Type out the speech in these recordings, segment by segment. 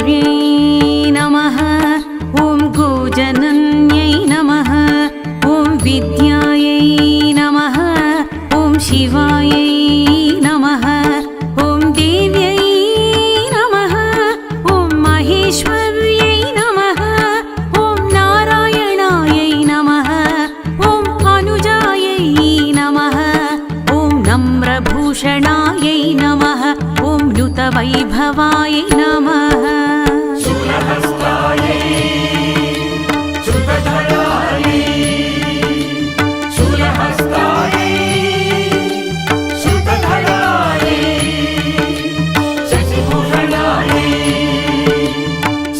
गौर्यै नमः। ॐ गोजनन्यै नमः। ॐ विद्यायै नमः। ॐ शिवायै नमः। ॐ देव्यै नमः। ॐ महेश्वर्यै नमः। ॐ नारायणायै नमः। ॐ अनुजायै नमः। ॐ नम्रभूषणायै नमः। ॐ नुतवैभवाय नमः। शूलहस्तायै श्रुतधरायै शूलहस्तायै श्रुतधरायै शशिभूषणायै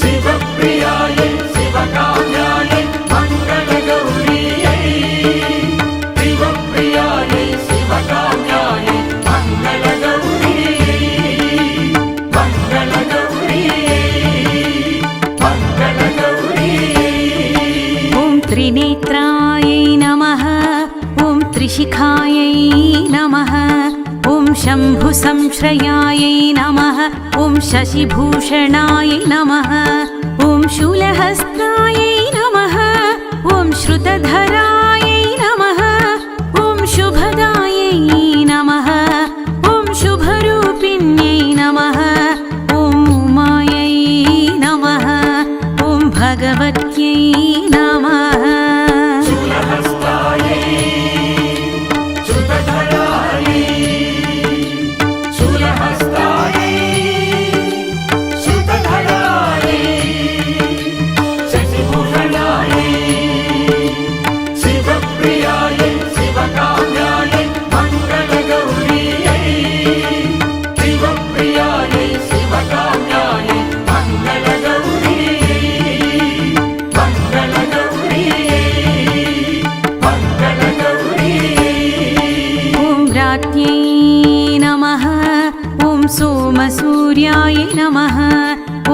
शिवप्रियायै शिवकाम्यायै मङ्गलगौर्यै शिवप्रियायै शिवकाम्यायै त्रिनेत्रायै नमः। ॐ त्रिशिखायै नमः। ॐ शम्भुसंश्रयायै नमः। ॐ शशिभूषणाय नमः। ॐ शूलहस्तायै नमः। ॐ श्रुतधरायै नमः। ॐ शुभदायै नमः। ॐ शुभरूपिण्यै नमः। ॐ उमायै नमः। ॐ भगवत्यै नमः। शूलहस्तायै श्रुतधरायै शूलहस्तायै श्रुतधरायै शशिभूषणायै शिवप्रियायै शिवकाम्यायै मङ्गलगौर्यै शिवप्रियायै शिवकाम्यायै सोमसूर्याय नमः।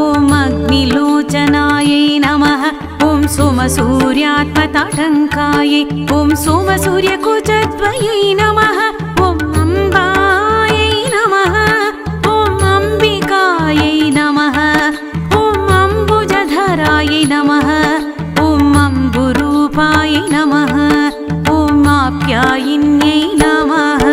ॐ अग्निलोचनायै नमः। ॐ सोमसूर्यात्मताटङ्कायै ॐ सोमसूर्यकुचद्वयै नमः। ॐ अम्बायै नमः। ॐ अम्बिकायै नमः। ॐ अम्बुजधरायै नमः। ॐ अम्बुरूपाय नमः। ॐ आप्यायिन्यै नमः।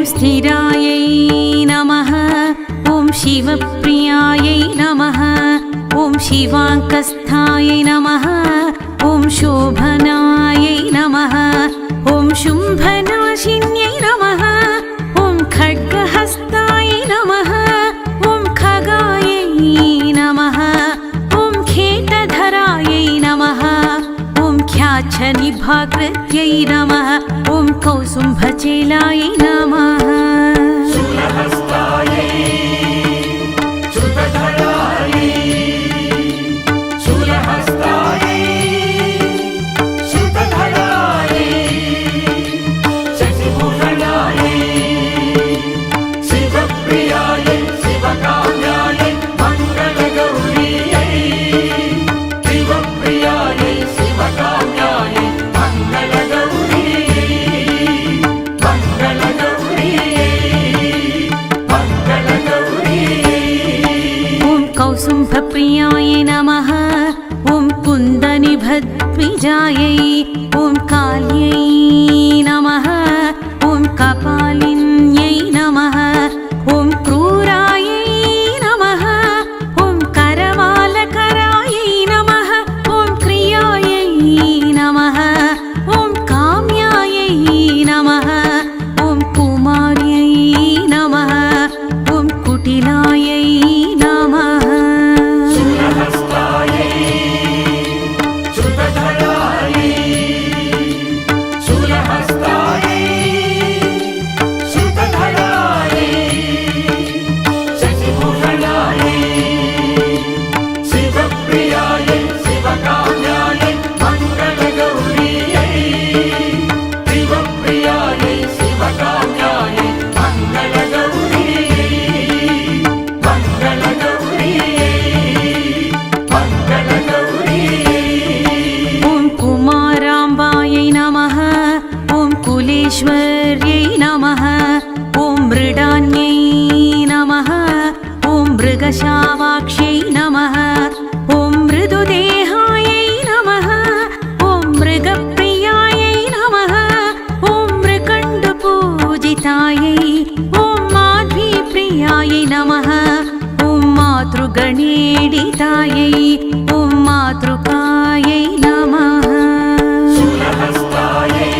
स्थिरायै नमः। ॐ शिवप्रियायै नमः। ॐ शिवाङ्कस्थायै नमः। ॐ शोभनायै नमः। ॐ शुम्भनाशिन्यै नमः। ॐ खड्गहस्तायै नमः। ॐ खगायै नमः। ॐ खेटधरायै नमः। ॐ ख्याच्छनिभाकृत्यै नमः। ॐ कौसुम्भचेलायै नमः। शूलहस्तायै श्रुतधरायै शूलहस्तायै श्रुतधरायै शशिभूषणायै शिवप्रियायै शिवकाम्यायै मङ्गलगौर्यै शिवप्रियायै शिवकाम्यायै मङ्गलगौर्यै मङ्गलगौर्यै मातृगणेडितायै ॐ मातृकायै नमः शूलहस्तायै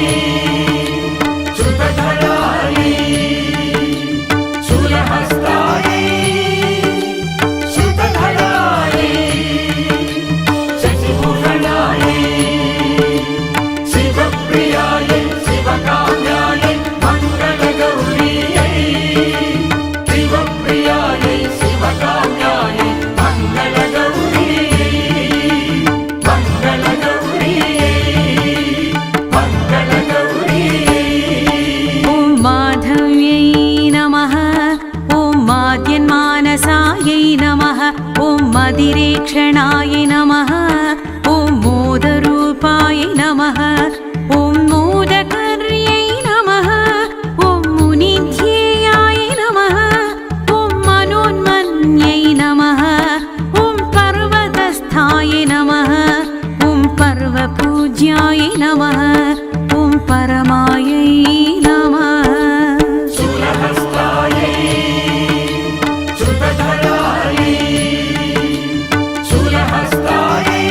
श्रुतधरायै शूलहस्तायै श्रुतधरायै शशिभूषणायै शिवप्रियायै शिवकाम्यायै मङ्गलगौर्यै शिवप्रियायै शिवकाम्यायै मङ्गलगौर्यै ॐ माधव्यै नमः ॐ माद्यन्मानसायै नमः ॐ मदिरेक्षणायै नमः ॐ मोदरूपायै नमः ॐ मोदकर्यै नमः ॐ मुनिध्येयाय नमः ॐ मनोन्मन्यै नमः ॐ पर्वतस्थाय नमः ॐ पर्वपूज्याय नमः ॐ परमायै नमः शूलहस्तायै श्रुतधरायै शूलहस्तायै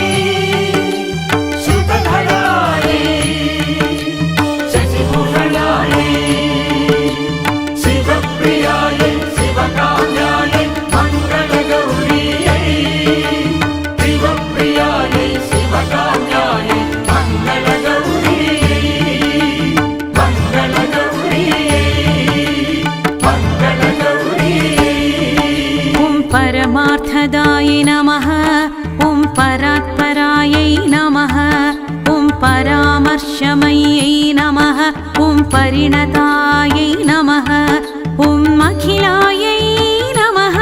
श्रुतधरायै शशिभूषणायै शिवप्रियायै शिवकाम्यायै मङ्गलगौर्यै शिवप्रियायै शिवकाम्यायै मङ्गलगौर्यै ॐ परमार्थदाय नमः ॐ परात्परायै नमः ॐ परामर्शमयै नमः ॐ परिणतायै नमः ॐ अखिलायै नमः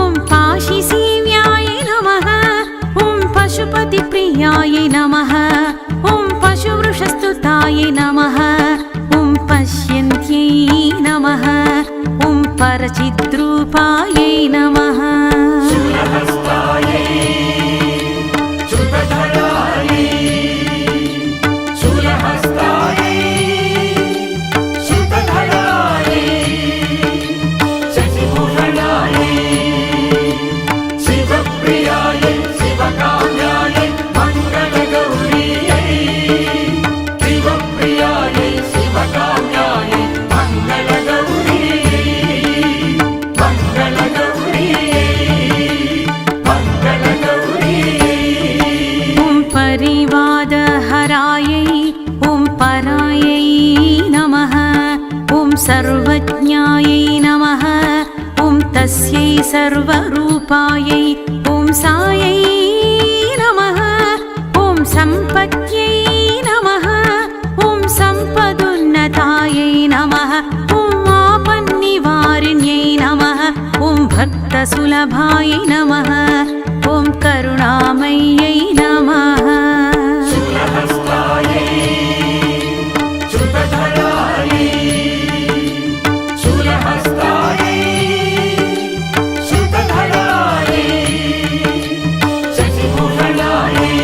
ॐ पाशिसेव्याय नमः ॐ पशुपतिप्रियाय नमः ॐ पशुवृषस्तुताय नमः ॐ पश्यन्त्यै नमः ॐ परचिद्रूपायै नमः शूलहस्तायै श्रुतधरायै शूलहस्तायै श्रुतधरायै शशिभूषणायै शिवप्रियायै शिवकाम्यायै मङ्गलगौर्यै शिवप्रियायै शिवकाम्यायै मङ्गलगौर्यै ॐ परिवादहरायै ॐ परायै नमः ॐ सर्वज्ञायै नमः ॐ तस्यै सर्वरूपायै ॐ सायै नमः ॐ सम्पत्यै नमः ॐ सम्पदुन्नतायै नमः ॐ आपन्निवारिण्यै नमः ॐ भक्तसुलभाय नमः ॐ करुणामय्यै नमः शूलहस्तायै श्रुतधरायै शूलहस्तायै श्रुतधरायै शशिभूषणायै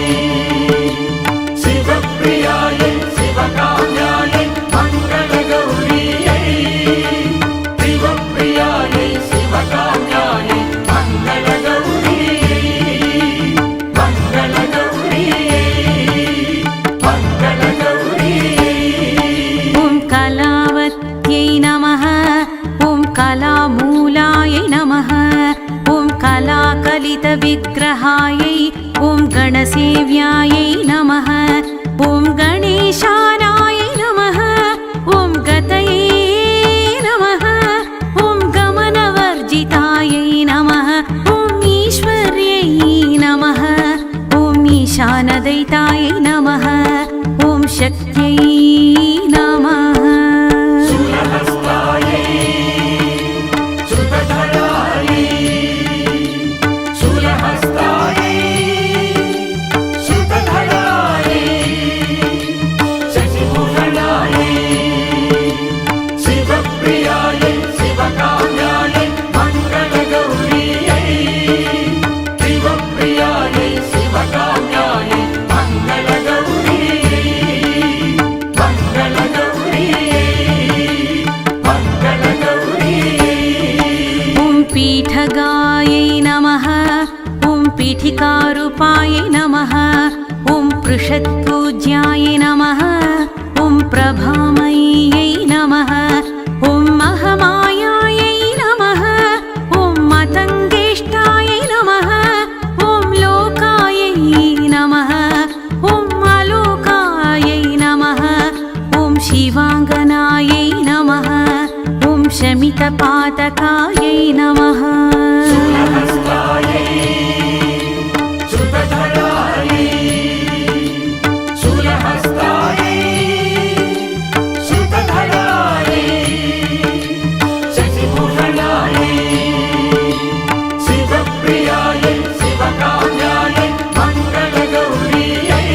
शिवप्रियायै शिवकाम्यायै मङ्गलगौर्यै शिवप्रियायै शिवकाम्यायै मङ्गलगौर्यै ॐ कलावत्यै नमः ॐ कलामूलाय नमः ॐ कलाकलितविग्रहायै ॐ गणसेव्यायै नमः ॐ गणेशानाय नमः ॐ गतये नमः ॐ गमनवर्जितायै नमः ॐ ईश्वर्यै नमः ॐ ईशानदयितायै नमः ॐ शक्त्यै नमः शूलहस्तायै श्रुतधरायै शूलहस्तायै श्रुतधरायै वृषत्पूज्याय नमः ॐ प्रभामय्यै नमः ॐ महमायायै नमः ॐ मतङ्गेष्टायै नमः ॐ लोकायै नमः ॐ अलोकायै नमः ॐ शिवाङ्गनायै नमः ॐ शमितपातकायै नमः शूलहस्तायै श्रुतधरायै शूलहस्तायै श्रुतधरायै शशिभूषणायै शिवप्रियायै शिवकाम्यायै मङ्गलगौर्यै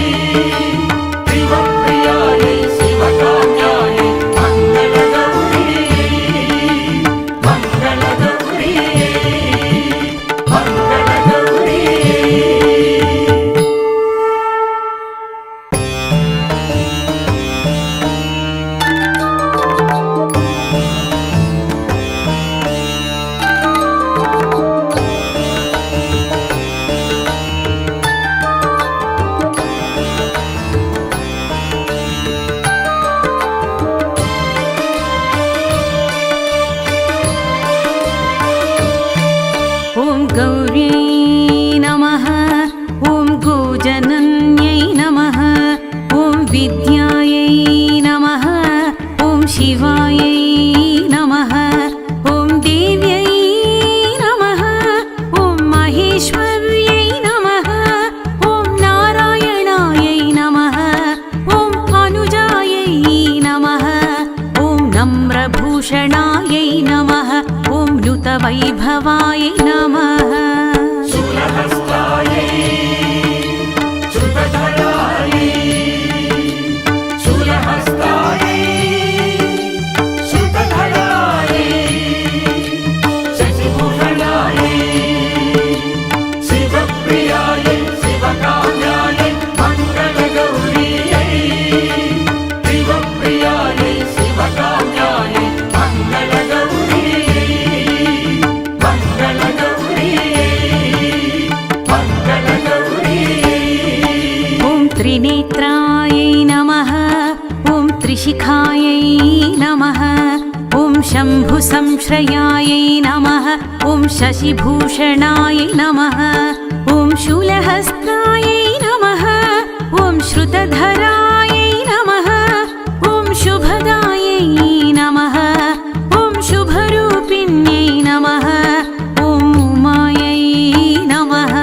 शिवप्रियायै शिवकाम्यायै मङ्गलगौर्यै मङ्गलगौर्यै मङ्गलगौर्यै ॐ गौर्यै नमः ॐ गोजनन्यै नमः ॐ विद्यायै नमः ॐ शिवायै नमः ॐ देव्यै नमः ॐ महेश्वर्यै नमः ॐ नारायणायै नमः ॐ अनुजायै नमः ॐ नम्रभूषणायै नमः ॐ नुतवैभवाय नमः शूलहस्तायै श्रुतधरायै शूलहस्तायै श्रुतधरायै शशिभूषणायै शिवप्रियायै शिवकाम्यायै मङ्गलगौर्यै शिवप्रियायै शिवकाम्यायै मङ्गलगौर्यै ॐ त्रिनेत्रायै नमः ॐ त्रिशिखायै नमः ॐ शम्भुसंश्रयायै नमः ॐ शशिभूषणायै नमः ॐ शूलहस्तायै नमः ॐ श्रुतधरायै नमः ॐ शुभदायै नमः ॐ शुभरूपिण्यै नमः ॐ उमायै नमः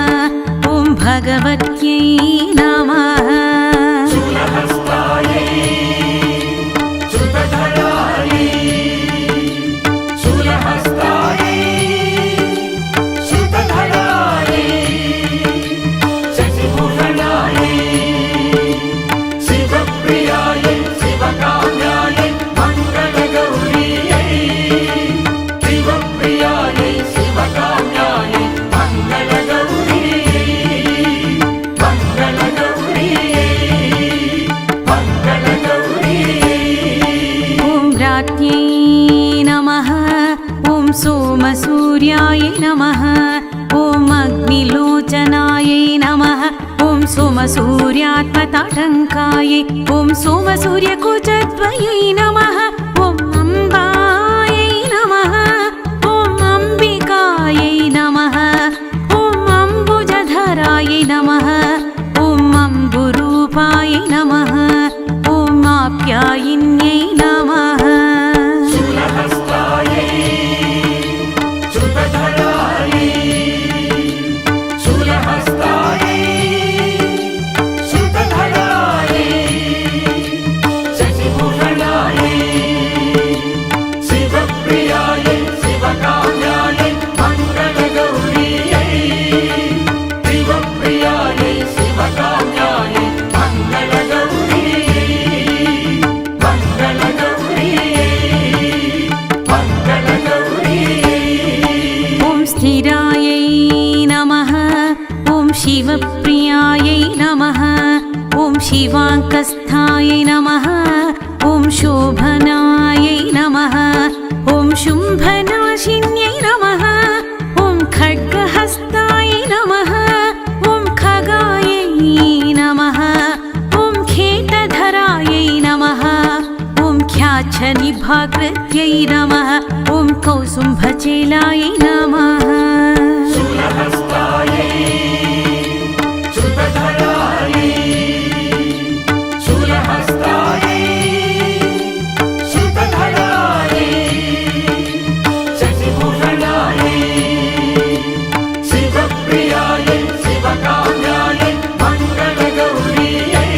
ॐ भगवत्यै नमः शूलहस्तायै श्रुतधरायै शूलहस्तायै श्रुतधरायै शशिभूषणायै शिवप्रियायै शिवकाम्यायै मङ्गलगौर्यै शिवप्रियायै शिवकाम्यायै मङ्गलगौर्यै ॐ राज्ञै नमः ॐ सोमसूर्याय नमः ॐ अग्निलोचनायै नमः ॐ सोमसूर्यात्मताटङ्कायै ॐ सोमसूर्यकुचद्वयै नमः ॐ अम्बायै नमः ॐ अम्बिकायै नमः ॐ अम्बुजधरायै नमः ॐ अम्बुरूपाय नमः ॐ आप्यायिन्यै नमः शूलहस्तायै श्रुतधरायै शूलहस्तायै श्रुतधरायै शशिभूषणायै शिवप्रियायै शिवकाम्यायै मङ्गलगौर्यै शिवप्रियायै शिवकाम्यायै मङ्गलगौर्यै ॐ स्थिरायै नमः ॐ शिवप्रियायै नमः ॐ शिवाङ्कस्थायै नमः ॐ शोभनायै नमः ॐ शुम्भनाशिन्यै नमः ॐ खड्गहस्तायै नमः ॐ खगायै नमः काञ्चनिभाकृत्यै नमः ॐ कौसुम्भचेलायै नमः शूलहस्तायै श्रुतधरायै शूलहस्तायै श्रुतधरायै शशिभूषणायै शिवप्रियायै शिवकाम्यायै मङ्गलगौर्यै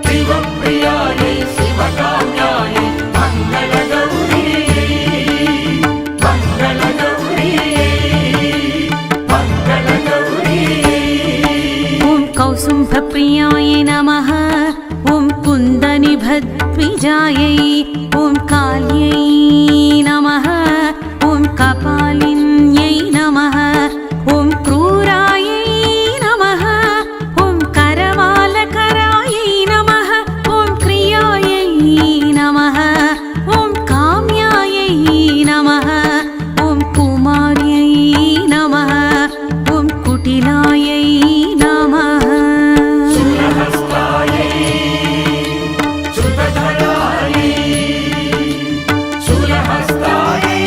शिवप्रियायै शिवकाम्यायै मङ्गलगौर्यै ॐ कौसुम्भप्रियाय नमः ॐ कुन्दनिभद्विजायै ॐ काल्यै नमः ॐ कपालिन्यै नमः ॐ क्रूरायै नमः ॐ करवालकरायै नमः ॐ क्रियायै नमः ॐ काम्यायै नमः ॐ कुमार्यै नमः ॐ कुटिलायै नमः शूलहस्तायै श्रुतधरायै शूलहस्तायै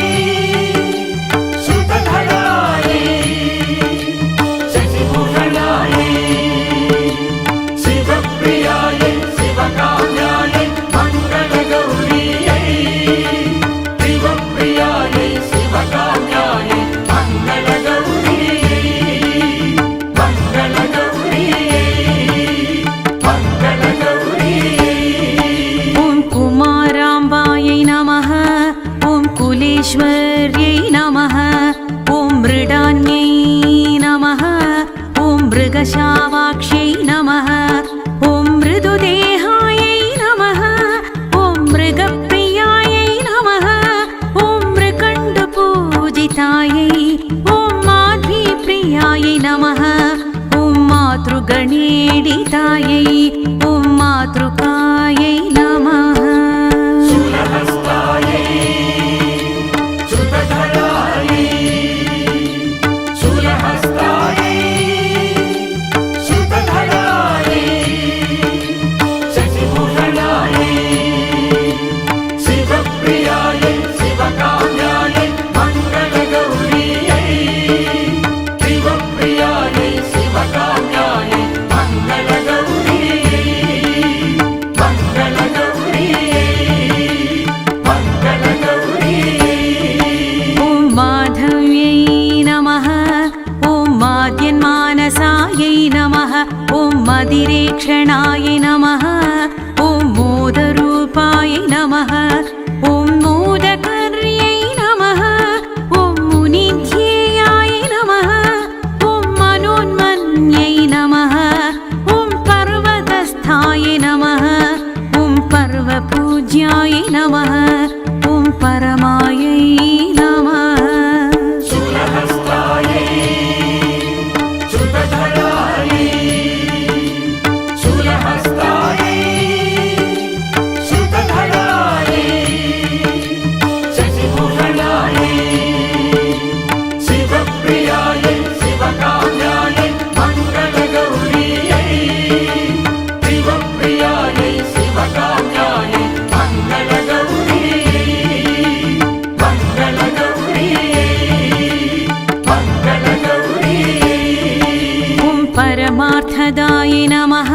श्रुतधरायै शशिभूषणायै शिवप्रियायै शिवकाम्यायै मङ्गलगौर्यै शिवप्रियायै शिवकाम्यायै मङ्गलगौर्यै ॐ कुमाराम्बायै नमः ॐ कुलेश्वर्यै नमः ॐ मृडान्यै नमः ॐ मृगशावाक्ष्यै नमः ॐ मृदुदेहायै नमः ॐ मृगप्रियायै नमः ॐ मृकण्डपूजितायै ॐ माध्वीप्रियायै नमः ॐ मातृगणेडितायै ॐ मातृकायै नमः शूलहस्तायै श्रुतधरायै शूलहस्तायै श्रुतधरायै शशिभूषणायै शिवप्रियायै शिवकाम्यायै मङ्गलगौर्यै शिवप्रियायै शिवकाम्यायै मङ्गलगौर्यै ॐ माधव्यै नमः ॐ माद्यन्मानसायै नमः ॐ मदिरेक्षणाय नमः ॐ मोदरूपाय नमः ॐ मोदकर्यै नमः ॐ मुनिध्येयाय नमः ॐ मनोन्मन्यै नमः ॐ पर्वतस्थाय नमः ॐ पर्वपूज्याय नमः ॐ परमायै नमः शूलहस्तायै श्रुतधरायै शूलहस्तायै श्रुतधरायै शशिभूषणायै शिवप्रियायै शिवकाम्यायै मङ्गलगौर्यै शिवप्रियायै शिवकाम्यायै मङ्गलगौर्यै ॐ परमार्थदाय नमः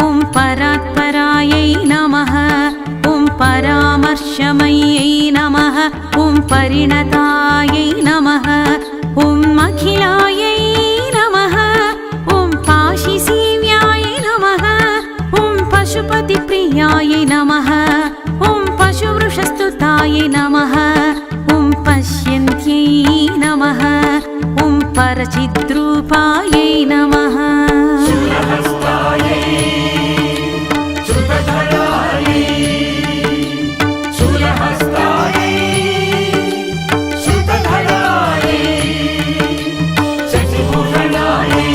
ॐ परात्परायै नमः ॐ परामर्शमयै नमः ॐ परिणतायै नमः ॐ अखिलायै नमः ॐ पाशिसेव्याय नमः ॐ पशुपतिप्रियाय नमः ॐ पशुवृषस्तुताय नमः ॐ पश्यन्त्यै नमः ॐ परचिद्रूपायै नमः शूलहस्तायै श्रुतधरायै शूलहस्तायै श्रुतधरायै शशिभूषणायै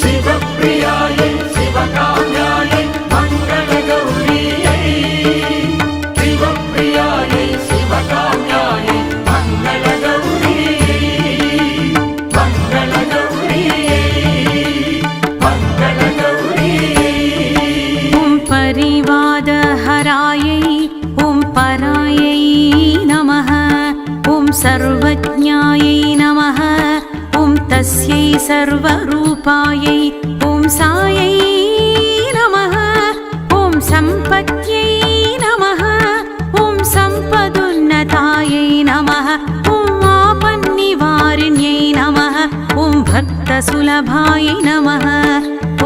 शिवप्रियायै शिवकाम्यायै मङ्गलगौर्यै शिवप्रियायै शिवकाम्यायै मङ्गलगौर्यै परिवादः परायै ॐ परायै नमः ॐ सर्वज्ञायै नमः ॐ तस्यै सर्वरूपायै ॐ सायै नमः ॐ सम्पत्यै नमः ॐ सम्पदुन्नतायै नमः ॐ आपन्निवारिण्यै नमः ॐ भक्तसुलभाय नमः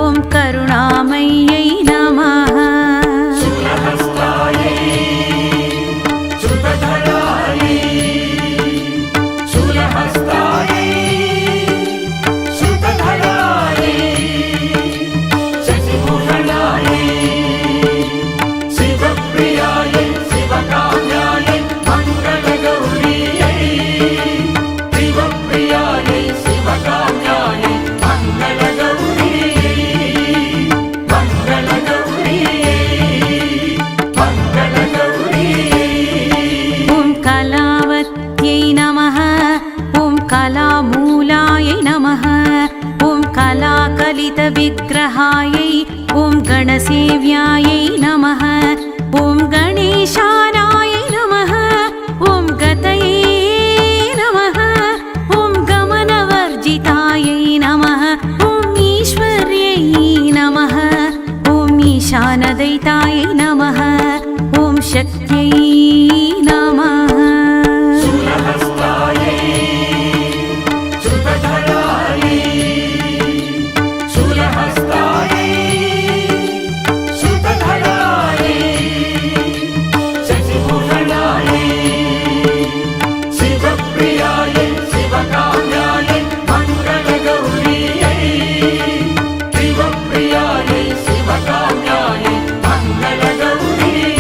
ॐ करुणामय्यै नमः शूलहस्तायै श्रुतधरायै शूलहस्तायै श्रुतधरायै शशिभूषणायै शिवप्रियायै शिवकाम्यायै मङ्गलगौर्यै शिवप्रियायै शिवकाम्यायै मङ्गलगौर्यै ॐ कलावत्यै नमः ॐ कलामूलायै नमः ॐ कलाकलितविग्रहायै ॐ गणसेव्यायै नमः ॐ गणेशानाय नमः ॐ गतये नमः ॐ गमनवर्जितायै नमः ॐ ईश्वर्यै नमः ॐ ईशानदयितायै नमः ॐ शक्त्यै नमः शूलहस्तायै श्रुतधरायै शूलहस्तायै श्रुतधरायै शशिभूषणायै शिवप्रियायै शिवकाम्यायै मङ्गलगौर्यै शिवप्रियायै शिवकाम्यायै मङ्गलगौर्यै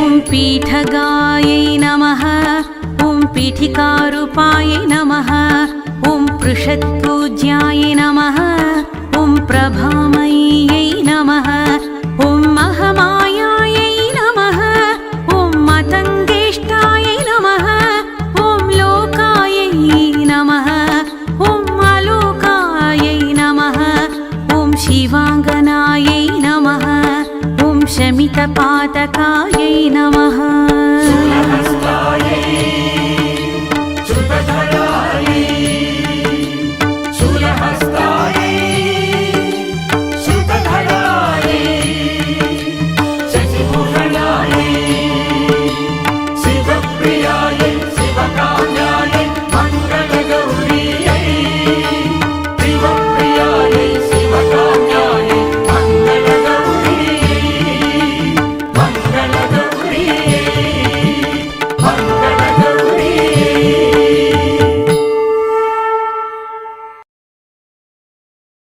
ॐ पीठगायै नमः ॐ पीठिकारूपायै नमः ॐ पृषत्पूज्याय नमः ॐ प्रभामय्यै नमः